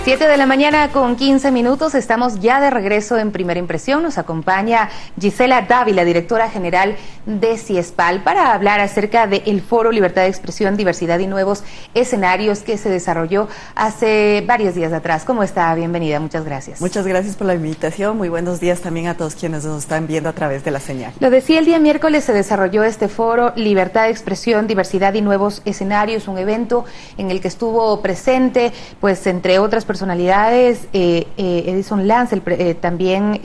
7 de la mañana con 15 minutos, estamos ya de regreso en Primera Impresión. Nos acompaña Gisela Dávila, directora general de CIESPAL, para hablar acerca del Foro Libertad de Expresión, Diversidad y Nuevos Escenarios que se desarrolló hace varios días atrás. ¿Cómo está? Bienvenida, muchas gracias. Muchas gracias por la invitación, muy buenos días también a todos quienes nos están viendo a través de la señal. Lo decía, el día miércoles se desarrolló este Foro Libertad de Expresión, Diversidad y Nuevos Escenarios, un evento en el que estuvo presente, pues entre otras personalidades, Edison Lance, también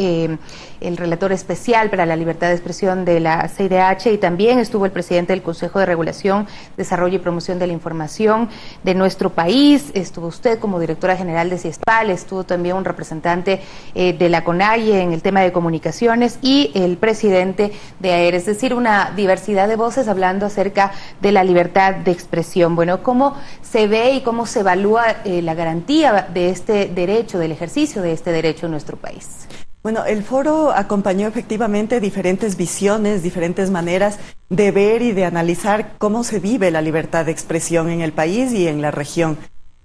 el relator especial para la libertad de expresión de la CIDH, y también estuvo el presidente del Consejo de Regulación, Desarrollo y Promoción de la Información de nuestro país, estuvo usted como directora general de CIESPAL, estuvo también un representante de la CONAIE en el tema de comunicaciones y el presidente de AER, es decir, una diversidad de voces hablando acerca de la libertad de expresión. Bueno, ¿cómo se ve y cómo se evalúa la garantía de este derecho, del ejercicio de este derecho en nuestro país? Bueno, el foro acompañó efectivamente diferentes visiones, diferentes maneras de ver y de analizar cómo se vive la libertad de expresión en el país y en la región.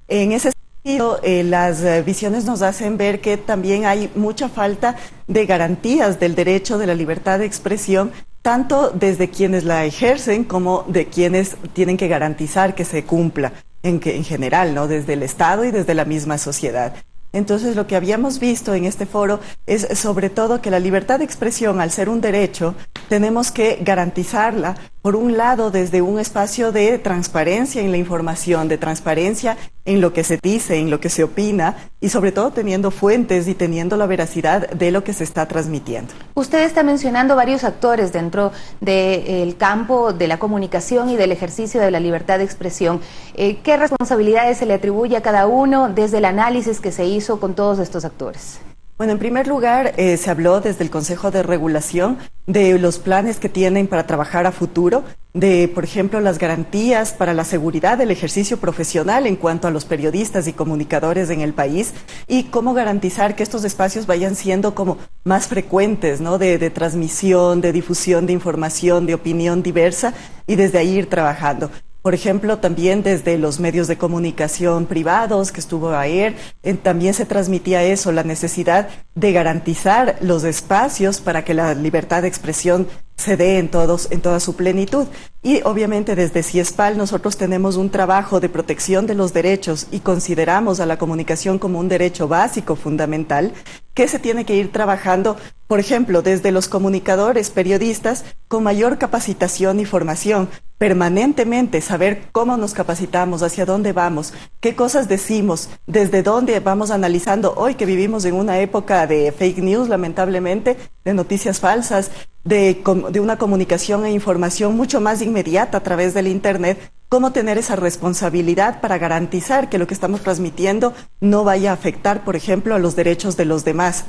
En ese sentido, las visiones nos hacen ver que también hay mucha falta de garantías del derecho de la libertad de expresión, tanto desde quienes la ejercen como de quienes tienen que garantizar que se cumpla en general, ¿no? Desde el Estado y desde la misma sociedad. Entonces, lo que habíamos visto en este foro es sobre todo que la libertad de expresión, al ser un derecho, tenemos que garantizarla, por un lado, desde un espacio de transparencia en la información, de transparencia en lo que se dice, en lo que se opina, y sobre todo teniendo fuentes y teniendo la veracidad de lo que se está transmitiendo. Usted está mencionando varios actores dentro del campo de la comunicación y del ejercicio de la libertad de expresión. ¿Qué responsabilidades se le atribuye a cada uno desde el análisis que se hizo con todos estos actores? Bueno, en primer lugar, se habló desde el Consejo de Regulación de los planes que tienen para trabajar a futuro, de, por ejemplo, las garantías para la seguridad del ejercicio profesional en cuanto a los periodistas y comunicadores en el país, y cómo garantizar que estos espacios vayan siendo como más frecuentes, ¿no? De transmisión, de difusión de información, de opinión diversa, y desde ahí ir trabajando. Por ejemplo, también desde los medios de comunicación privados que estuvo AER, también se transmitía eso, la necesidad de garantizar los espacios para que la libertad de expresión se dé en toda su plenitud. Y obviamente desde CIESPAL nosotros tenemos un trabajo de protección de los derechos y consideramos a la comunicación como un derecho básico fundamental que se tiene que ir trabajando, por ejemplo, desde los comunicadores, periodistas, con mayor capacitación y formación, permanentemente saber cómo nos capacitamos, hacia dónde vamos, qué cosas decimos, desde dónde vamos analizando hoy que vivimos en una época de fake news, lamentablemente, de noticias falsas, de una comunicación e información mucho más inmediata a través del Internet, cómo tener esa responsabilidad para garantizar que lo que estamos transmitiendo no vaya a afectar, por ejemplo, a los derechos de los demás.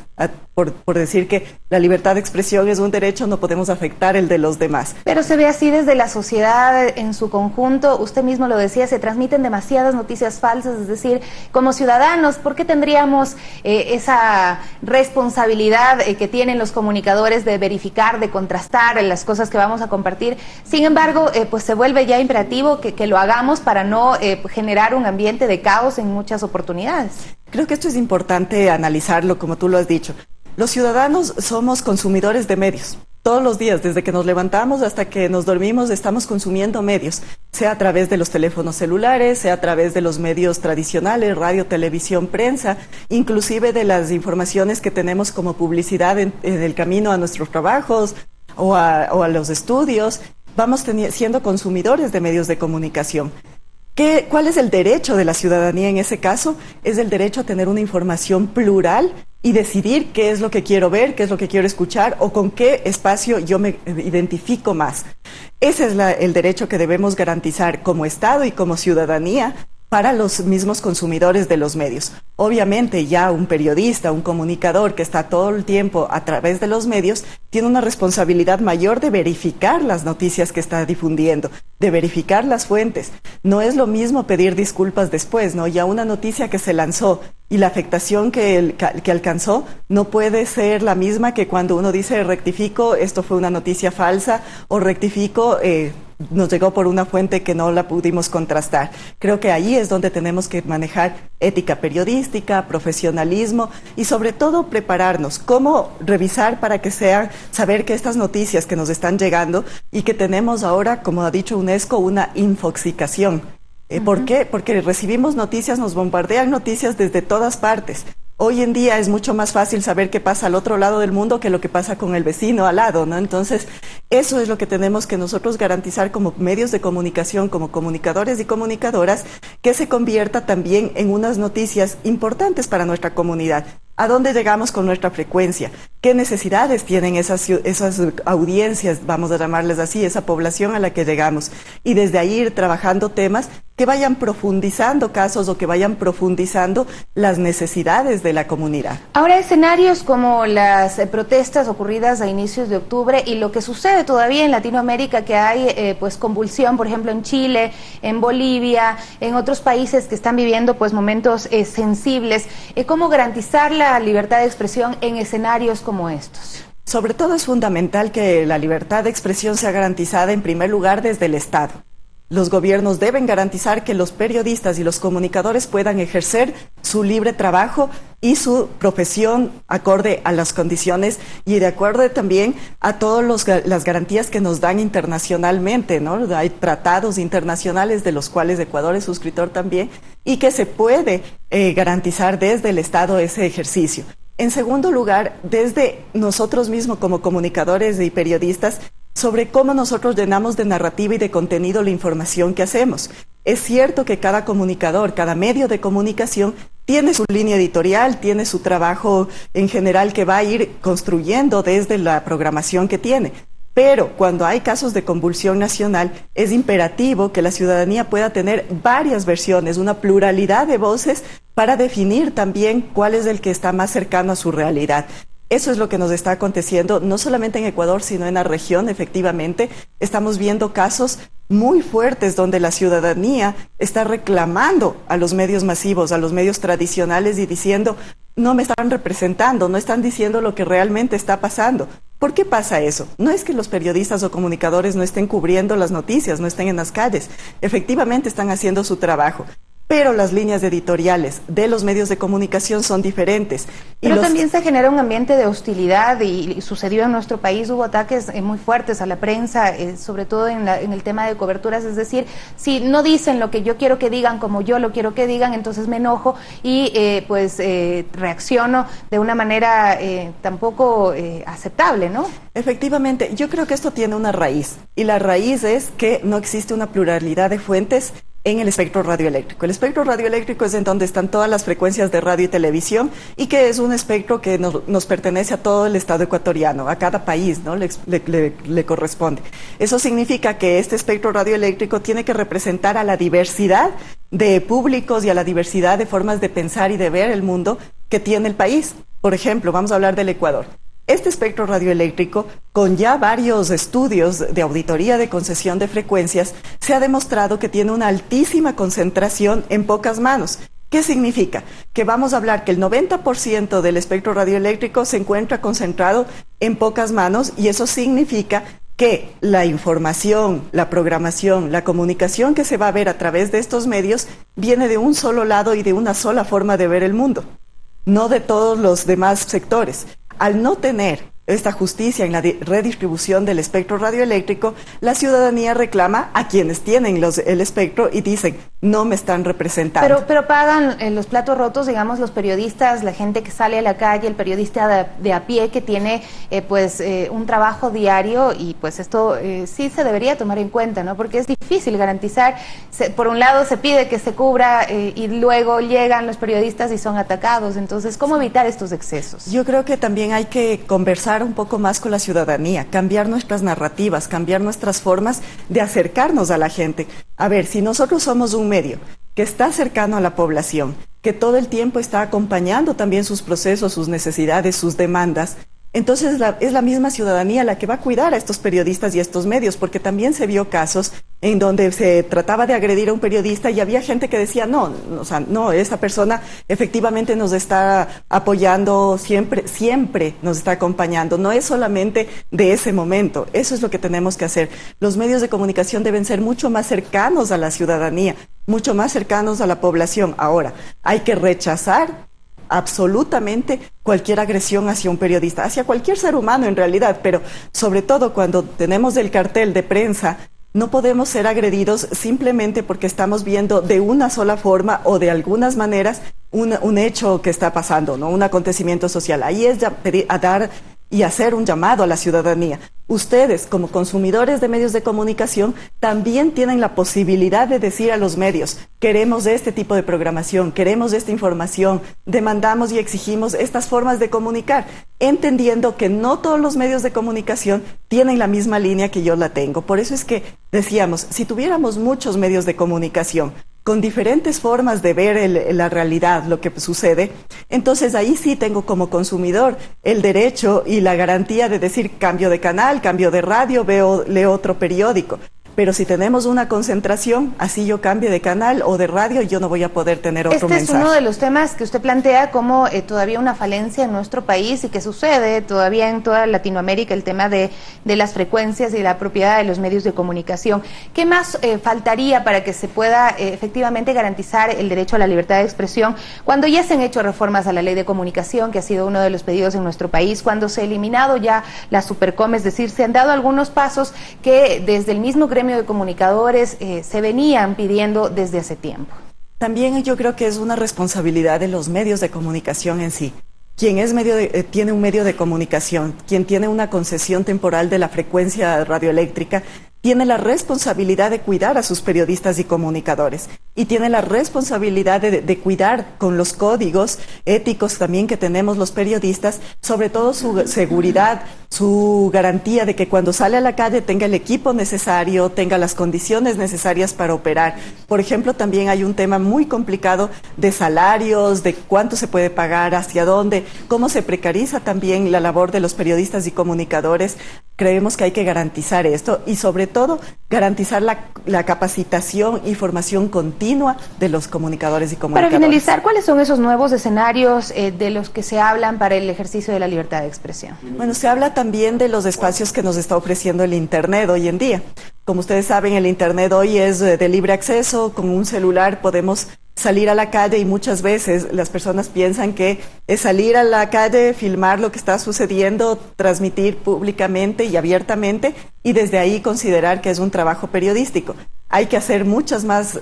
Por decir que la libertad de expresión es un derecho, no podemos afectar el de los demás. Pero se ve así desde la sociedad en su conjunto. Usted mismo lo decía, se transmiten demasiadas noticias falsas, es decir, como ciudadanos, ¿por qué tendríamos esa responsabilidad que tienen los comunicadores de verificar, de contrastar las cosas que vamos a compartir? Sin embargo, pues se vuelve ya imperativo que lo hagamos para no generar un ambiente de caos en muchas oportunidades. Creo que esto es importante analizarlo, como tú lo has dicho. Los ciudadanos somos consumidores de medios. Todos los días, desde que nos levantamos hasta que nos dormimos, estamos consumiendo medios, sea a través de los teléfonos celulares, sea a través de los medios tradicionales, radio, televisión, prensa, inclusive de las informaciones que tenemos como publicidad en el camino a nuestros trabajos o a los estudios. Vamos siendo consumidores de medios de comunicación. ¿Cuál es el derecho de la ciudadanía en ese caso? Es el derecho a tener una información plural y decidir qué es lo que quiero ver, qué es lo que quiero escuchar o con qué espacio yo me identifico más. Ese es el derecho que debemos garantizar como Estado y como ciudadanía para los mismos consumidores de los medios. Obviamente ya un periodista, un comunicador que está todo el tiempo a través de los medios, tiene una responsabilidad mayor de verificar las noticias que está difundiendo, de verificar las fuentes. No es lo mismo pedir disculpas después, ¿no? Ya una noticia que se lanzó y la afectación que alcanzó no puede ser la misma que cuando uno dice rectifico, esto fue una noticia falsa, o rectifico, nos llegó por una fuente que no la pudimos contrastar. Creo que ahí es donde tenemos que manejar ética periodística, profesionalismo y sobre todo prepararnos. ¿Cómo revisar para que saber que estas noticias que nos están llegando y que tenemos ahora, como ha dicho UNESCO, una infoxicación? ¿Por qué? Porque recibimos noticias, nos bombardean noticias desde todas partes. Hoy en día es mucho más fácil saber qué pasa al otro lado del mundo que lo que pasa con el vecino al lado, ¿no? Entonces, eso es lo que tenemos que nosotros garantizar como medios de comunicación, como comunicadores y comunicadoras, que se convierta también en unas noticias importantes para nuestra comunidad. ¿A dónde llegamos con nuestra frecuencia? ¿Qué necesidades tienen esas audiencias, vamos a llamarles así, esa población a la que llegamos? Y desde ahí ir trabajando temas que vayan profundizando casos o que vayan profundizando las necesidades de la comunidad. Ahora, escenarios como las protestas ocurridas a inicios de octubre y lo que sucede todavía en Latinoamérica, que hay pues convulsión, por ejemplo, en Chile, en Bolivia, en otros países que están viviendo pues momentos sensibles. ¿Cómo garantizar la libertad de expresión en escenarios como estos? Sobre todo es fundamental que la libertad de expresión sea garantizada en primer lugar desde el Estado. Los gobiernos deben garantizar que los periodistas y los comunicadores puedan ejercer su libre trabajo y su profesión acorde a las condiciones y de acuerdo también a todas las garantías que nos dan internacionalmente, ¿no? Hay tratados internacionales de los cuales Ecuador es suscriptor también y que se puede garantizar desde el Estado ese ejercicio. En segundo lugar, desde nosotros mismos como comunicadores y periodistas, sobre cómo nosotros llenamos de narrativa y de contenido la información que hacemos. Es cierto que cada comunicador, cada medio de comunicación tiene su línea editorial, tiene su trabajo en general que va a ir construyendo desde la programación que tiene. Pero cuando hay casos de convulsión nacional, es imperativo que la ciudadanía pueda tener varias versiones, una pluralidad de voces para definir también cuál es el que está más cercano a su realidad. Eso es lo que nos está aconteciendo, no solamente en Ecuador, sino en la región, efectivamente. Estamos viendo casos muy fuertes donde la ciudadanía está reclamando a los medios masivos, a los medios tradicionales y diciendo, no me están representando, no están diciendo lo que realmente está pasando. ¿Por qué pasa eso? No es que los periodistas o comunicadores no estén cubriendo las noticias, no estén en las calles. Efectivamente están haciendo su trabajo. Pero las líneas editoriales de los medios de comunicación son diferentes. Pero también se genera un ambiente de hostilidad y sucedió en nuestro país, hubo ataques muy fuertes a la prensa, sobre todo en el tema de coberturas, es decir, si no dicen lo que yo quiero que digan como yo lo quiero que digan, entonces me enojo y reacciono de una manera tampoco aceptable, ¿no? Efectivamente, yo creo que esto tiene una raíz y la raíz es que no existe una pluralidad de fuentes en el espectro radioeléctrico. El espectro radioeléctrico es en donde están todas las frecuencias de radio y televisión y que es un espectro que nos pertenece a todo el Estado ecuatoriano, a cada país, ¿no? Le corresponde. Eso significa que este espectro radioeléctrico tiene que representar a la diversidad de públicos y a la diversidad de formas de pensar y de ver el mundo que tiene el país. Por ejemplo, vamos a hablar del Ecuador. Este espectro radioeléctrico, con ya varios estudios de auditoría de concesión de frecuencias, se ha demostrado que tiene una altísima concentración en pocas manos. ¿Qué significa? Que vamos a hablar que el 90% del espectro radioeléctrico se encuentra concentrado en pocas manos y eso significa que la información, la programación, la comunicación que se va a ver a través de estos medios viene de un solo lado y de una sola forma de ver el mundo, no de todos los demás sectores. Al no tener esta justicia en la redistribución del espectro radioeléctrico, la ciudadanía reclama a quienes tienen el espectro y dicen, no me están representando. Pero pagan los platos rotos, digamos, los periodistas, la gente que sale a la calle, el periodista de a pie que tiene un trabajo diario y pues esto sí se debería tomar en cuenta, ¿no? Porque es difícil garantizar, por un lado se pide que se cubra y luego llegan los periodistas y son atacados, entonces, ¿cómo evitar estos excesos? Yo creo que también hay que conversar un poco más con la ciudadanía, cambiar nuestras narrativas, cambiar nuestras formas de acercarnos a la gente. A ver, si nosotros somos un medio que está cercano a la población, que todo el tiempo está acompañando también sus procesos, sus necesidades, sus demandas, Entonces es la misma ciudadanía la que va a cuidar a estos periodistas y a estos medios, porque también se vio casos en donde se trataba de agredir a un periodista y había gente que decía, no, o sea, no, esa persona efectivamente nos está apoyando siempre, siempre nos está acompañando, no es solamente de ese momento, eso es lo que tenemos que hacer. Los medios de comunicación deben ser mucho más cercanos a la ciudadanía, mucho más cercanos a la población. Ahora, hay que rechazar absolutamente cualquier agresión hacia un periodista, hacia cualquier ser humano en realidad, pero sobre todo cuando tenemos el cartel de prensa, no podemos ser agredidos simplemente porque estamos viendo de una sola forma o de algunas maneras un hecho que está pasando, ¿no? Un acontecimiento social. Ahí es a dar y hacer un llamado a la ciudadanía. Ustedes, como consumidores de medios de comunicación, también tienen la posibilidad de decir a los medios, queremos este tipo de programación, queremos esta información, demandamos y exigimos estas formas de comunicar, entendiendo que no todos los medios de comunicación tienen la misma línea que yo la tengo. Por eso es que decíamos, si tuviéramos muchos medios de comunicación, con diferentes formas de ver la realidad, lo que sucede, entonces ahí sí tengo como consumidor el derecho y la garantía de decir cambio de canal, cambio de radio, leo otro periódico. Pero si tenemos una concentración, así yo cambie de canal o de radio, yo no voy a poder tener otro mensaje. Este es uno de los temas que usted plantea como todavía una falencia en nuestro país y que sucede todavía en toda Latinoamérica, el tema de las frecuencias y la propiedad de los medios de comunicación. ¿Qué más faltaría para que se pueda efectivamente garantizar el derecho a la libertad de expresión cuando ya se han hecho reformas a la ley de comunicación, que ha sido uno de los pedidos en nuestro país, cuando se ha eliminado ya la Supercom, es decir, se han dado algunos pasos que desde el mismo gremio de comunicadores se venían pidiendo desde hace tiempo? También yo creo que es una responsabilidad de los medios de comunicación en sí. Quien es tiene un medio de comunicación, quien tiene una concesión temporal de la frecuencia radioeléctrica, tiene la responsabilidad de cuidar a sus periodistas y comunicadores y tiene la responsabilidad de cuidar con los códigos éticos también que tenemos los periodistas, sobre todo su seguridad, su garantía de que cuando sale a la calle tenga el equipo necesario, tenga las condiciones necesarias para operar. Por ejemplo, también hay un tema muy complicado de salarios, de cuánto se puede pagar, hacia dónde, cómo se precariza también la labor de los periodistas y comunicadores. Creemos que hay que garantizar esto y sobre todo garantizar la capacitación y formación continua de los comunicadores y comunicadores. Para finalizar, ¿cuáles son esos nuevos escenarios de los que se hablan para el ejercicio de la libertad de expresión? Bueno, se habla también de los espacios que nos está ofreciendo el Internet hoy en día. Como ustedes saben, el Internet hoy es de libre acceso, con un celular podemos salir a la calle y muchas veces las personas piensan que es salir a la calle, filmar lo que está sucediendo, transmitir públicamente y abiertamente y desde ahí considerar que es un trabajo periodístico. Hay que hacer muchos más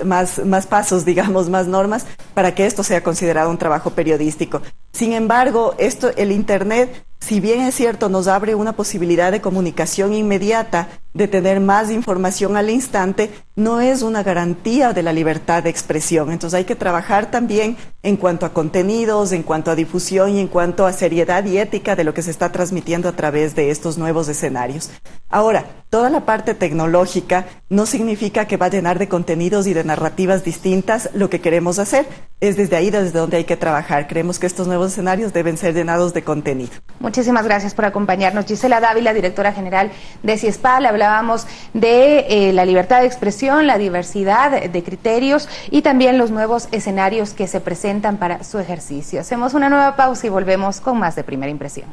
pasos, digamos, más normas para que esto sea considerado un trabajo periodístico. Sin embargo, el Internet, si bien es cierto, nos abre una posibilidad de comunicación inmediata, de tener más información al instante, no es una garantía de la libertad de expresión. Entonces hay que trabajar también en cuanto a contenidos, en cuanto a difusión y en cuanto a seriedad y ética de lo que se está transmitiendo a través de estos nuevos escenarios. Ahora, toda la parte tecnológica no significa que va a llenar de contenidos y de narrativas distintas lo que queremos hacer. Es desde ahí desde donde hay que trabajar. Creemos que estos nuevos escenarios deben ser llenados de contenido. Muchísimas gracias por acompañarnos. Gisela Dávila, directora general de CIESPAL. Hablábamos de la libertad de expresión, la diversidad de criterios y también los nuevos escenarios que se presentan para su ejercicio. Hacemos una nueva pausa y volvemos con más de Primera Impresión.